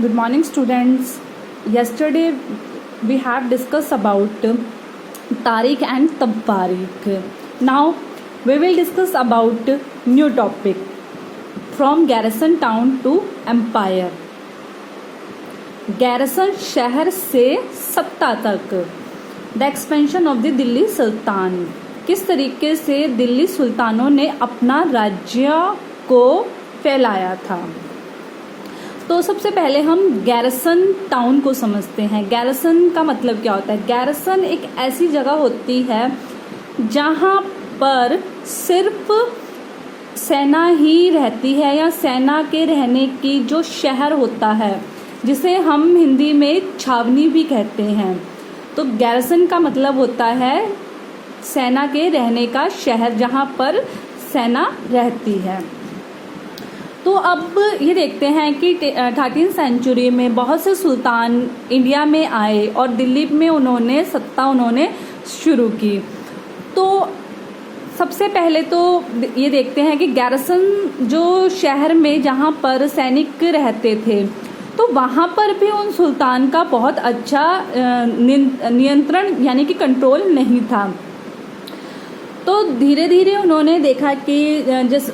Good morning, students. Yesterday we have discussed about Tariq and Tabarik. Now we will discuss about new topic from garrison town to empire. garrison शहर से सत्ता तक. The expansion of the Delhi सुल्तान. किस तरीके से दिल्ली सुल्तानों ने अपना राज्य को फैलाया था. तो सबसे पहले हम गैरसन टाउन को समझते हैं. गैरसन का मतलब क्या होता है. गैरसन एक ऐसी जगह होती है जहाँ पर सिर्फ सेना ही रहती है या सेना के रहने की जो शहर होता है जिसे हम हिंदी में छावनी भी कहते हैं. तो गैरसन का मतलब होता है सेना के रहने का शहर जहाँ पर सेना रहती है. तो अब ये देखते हैं कि 13वीं सेंचुरी में बहुत से सुल्तान इंडिया में आए और दिल्ली में उन्होंने सत्ता शुरू की. तो सबसे पहले तो ये देखते हैं कि गैरसन जो शहर में जहाँ पर सैनिक रहते थे तो वहाँ पर भी उन सुल्तान का बहुत अच्छा नियंत्रण यानी कि कंट्रोल नहीं था. तो धीरे धीरे उन्होंने देखा कि जिस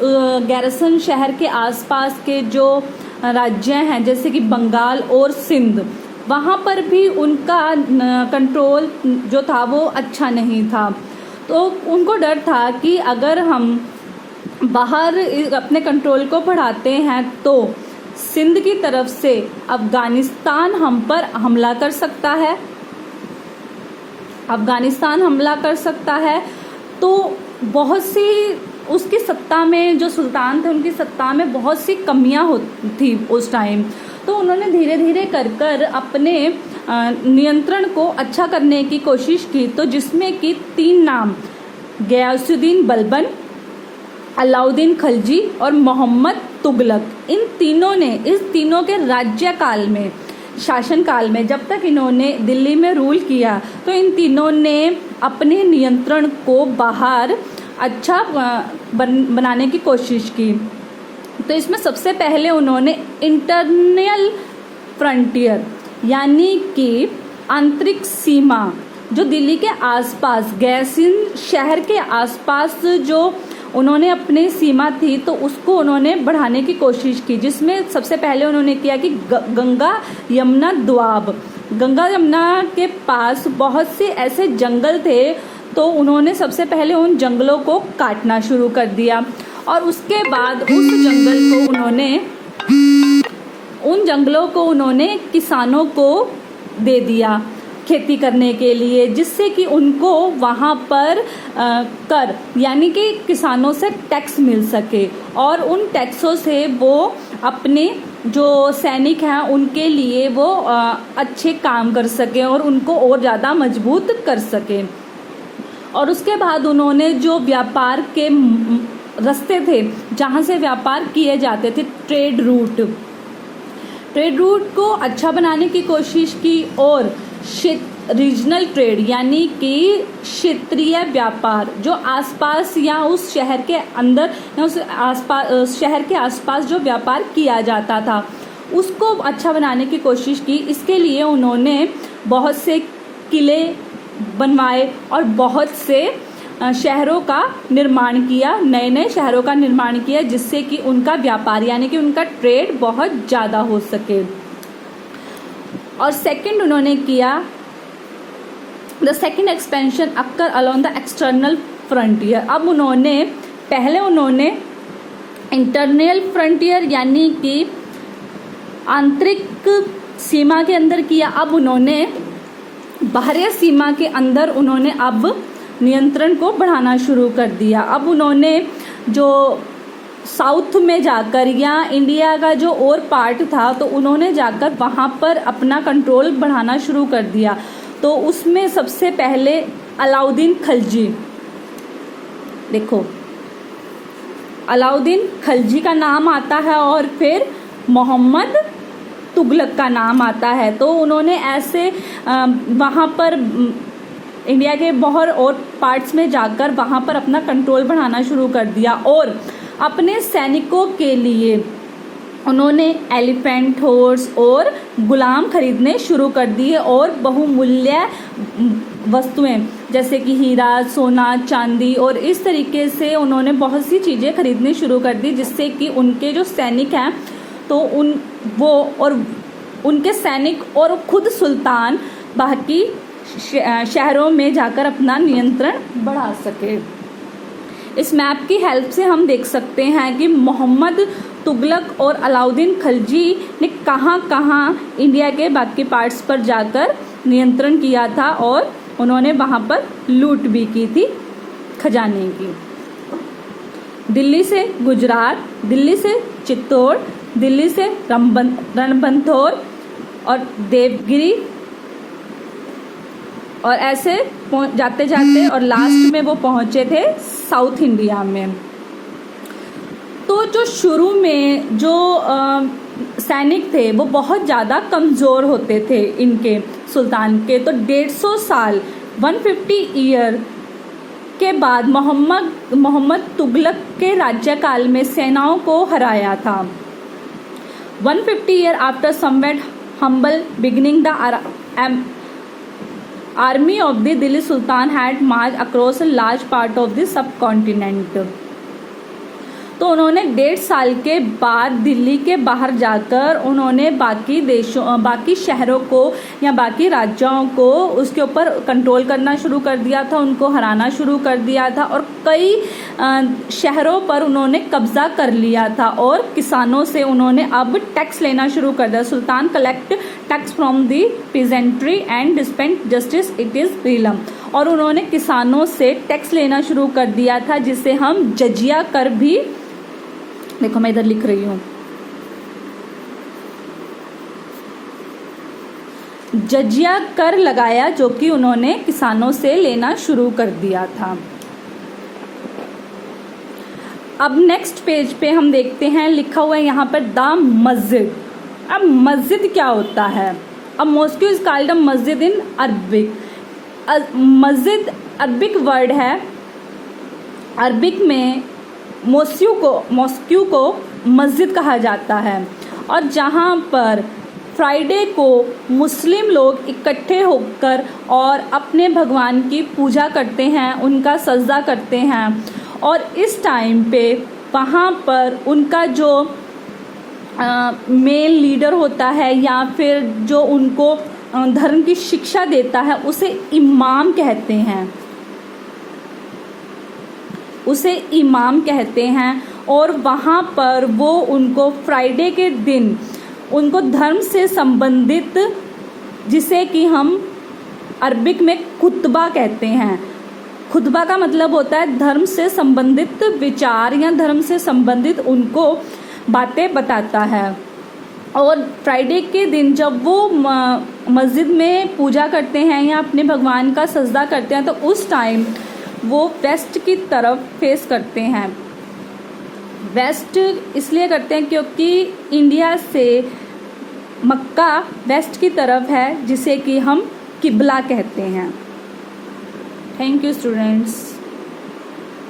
गैरसन शहर के आसपास के जो राज्य हैं जैसे कि बंगाल और सिंध वहाँ पर भी उनका कंट्रोल जो था वो अच्छा नहीं था. तो उनको डर था कि अगर हम बाहर अपने कंट्रोल को बढ़ाते हैं तो सिंध की तरफ से अफगानिस्तान हम पर हमला कर सकता है. तो बहुत सी उसकी सत्ता में जो सुल्तान थे उनकी सत्ता में बहुत सी कमियां थी उस टाइम. तो उन्होंने धीरे धीरे कर अपने नियंत्रण को अच्छा करने की कोशिश की. तो जिसमें कि 3 नाम गयासुद्दीन बलबन, अलाउद्दीन खिलजी और मोहम्मद तुगलक, इन तीनों के राज्यकाल में शासनकाल में जब तक इन्होंने दिल्ली में रूल किया तो इन तीनों ने अपने नियंत्रण को बाहर अच्छा बनाने की कोशिश की. तो इसमें सबसे पहले उन्होंने इंटरनल फ्रंटियर यानी कि आंतरिक सीमा जो दिल्ली के आसपास गैरसन शहर के आसपास जो उन्होंने अपनी सीमा थी तो उसको उन्होंने बढ़ाने की कोशिश की. जिसमें सबसे पहले उन्होंने किया कि गंगा यमुना दोआब, गंगा यमुना के पास बहुत से ऐसे जंगल थे तो उन्होंने सबसे पहले उन जंगलों को काटना शुरू कर दिया और उसके बाद उन जंगलों को उन्होंने किसानों को दे दिया खेती करने के लिए, जिससे कि उनको वहाँ पर कर यानी कि किसानों से टैक्स मिल सके और उन टैक्सों से वो अपने जो सैनिक हैं उनके लिए वो अच्छे काम कर सके और उनको और ज़्यादा मजबूत कर सके. और उसके बाद उन्होंने जो व्यापार के रास्ते थे जहाँ से व्यापार किए जाते थे ट्रेड रूट को अच्छा बनाने की कोशिश की और रीजनल ट्रेड यानी कि क्षेत्रीय व्यापार जो आसपास या उस शहर के अंदर या उस शहर के आसपास जो व्यापार किया जाता था उसको अच्छा बनाने की कोशिश की. इसके लिए उन्होंने बहुत से किले बनवाए और बहुत से शहरों का निर्माण किया, नए शहरों का निर्माण किया जिससे कि उनका व्यापार यानी कि उनका ट्रेड बहुत ज़्यादा हो सके. और सेकंड उन्होंने किया the second expansion occur along the external frontier. अब पहले उन्होंने इंटरनल फ्रंटियर यानी कि आंतरिक सीमा के अंदर किया. अब उन्होंने बाहरी सीमा के अंदर उन्होंने अब नियंत्रण को बढ़ाना शुरू कर दिया. अब उन्होंने जो साउथ में जाकर या इंडिया का जो और पार्ट था तो उन्होंने जाकर वहाँ पर अपना कंट्रोल बढ़ाना शुरू कर दिया. तो उसमें सबसे पहले अलाउद्दीन खिलजी, देखो अलाउद्दीन खिलजी का नाम आता है और फिर मोहम्मद तुगलक का नाम आता है. तो उन्होंने ऐसे वहाँ पर इंडिया के बहुत और पार्ट्स में जाकर वहाँ पर अपना कंट्रोल बढ़ाना शुरू कर दिया और अपने सैनिकों के लिए उन्होंने एलिफेंट, हॉर्स और गुलाम खरीदने शुरू कर दिए और बहुमूल्य वस्तुएं जैसे कि हीरा, सोना, चांदी और इस तरीके से उन्होंने बहुत सी चीज़ें खरीदनी शुरू कर दी, जिससे कि उनके जो सैनिक हैं तो उनके सैनिक और खुद सुल्तान बाकी शहरों में जाकर अपना नियंत्रण बढ़ा सके। इस मैप की हेल्प से हम देख सकते हैं कि मोहम्मद तुगलक और अलाउद्दीन खिलजी ने कहाँ कहाँ इंडिया के बाकी पार्ट्स पर जाकर नियंत्रण किया था और उन्होंने वहाँ पर लूट भी की थी खजाने की। दिल्ली से गुजरात, दिल्ली से चित्तौड़, दिल्ली से रणथंभौर और देवगिरी, और ऐसे जाते जाते और लास्ट में वो पहुंचे थे साउथ इंडिया में। तो जो शुरू में जो सैनिक थे वो बहुत ज़्यादा कमज़ोर होते थे इनके सुल्तान के। तो 150 साल 150 ईयर के बाद मोहम्मद तुगलक के राज्यकाल में सेनाओं को हराया था। 150 year after somewhat humble beginning, the army of the Delhi Sultan had marched across a large part of the subcontinent। तो उन्होंने 1.5 साल के बाद दिल्ली के बाहर जाकर उन्होंने बाकी शहरों को या बाकी राज्यों को उसके ऊपर कंट्रोल करना शुरू कर दिया था, उनको हराना शुरू कर दिया था और कई शहरों पर उन्होंने कब्जा कर लिया था और किसानों से उन्होंने अब टैक्स लेना शुरू कर दिया। Sultan collect tax from the peasantry and dispense justice it is realm. और उन्होंने किसानों से टैक्स लेना शुरू कर दिया था, जिसे हम जजिया कर भी, देखो मैं इधर लिख रही हूँ, जजिया कर लगाया, जो कि उन्होंने किसानों से लेना शुरू कर दिया था। अब नेक्स्ट पेज पे हम देखते हैं, लिखा हुआ है यहाँ पर द मस्जिद। अब मस्जिद क्या होता है? अब मॉस्क्यू इज कॉल्ड अ मस्जिद इन अरबिक। मस्जिद अरबिक वर्ड है। अरबिक में मॉस्क्यू को मस्जिद कहा जाता है, और जहाँ पर फ्राइडे को मुस्लिम लोग इकट्ठे होकर और अपने भगवान की पूजा करते हैं, उनका सजदा करते हैं, और इस टाइम पे वहाँ पर उनका जो मेन लीडर होता है या फिर जो उनको धर्म की शिक्षा देता है उसे इमाम कहते हैं, उसे इमाम कहते हैं। और वहाँ पर वो उनको फ्राइडे के दिन उनको धर्म से संबंधित, जिसे कि हम अरबिक में खुतबा कहते हैं, खुतबा का मतलब होता है धर्म से संबंधित विचार या धर्म से संबंधित उनको बातें बताता है। और फ्राइडे के दिन जब वो मस्जिद में पूजा करते हैं या अपने भगवान का सजदा करते हैं, तो उस टाइम वो वेस्ट की तरफ फेस करते हैं। वेस्ट इसलिए करते हैं क्योंकि इंडिया से मक्का वेस्ट की तरफ है, जिसे कि हम किबला कहते हैं। Thank you students.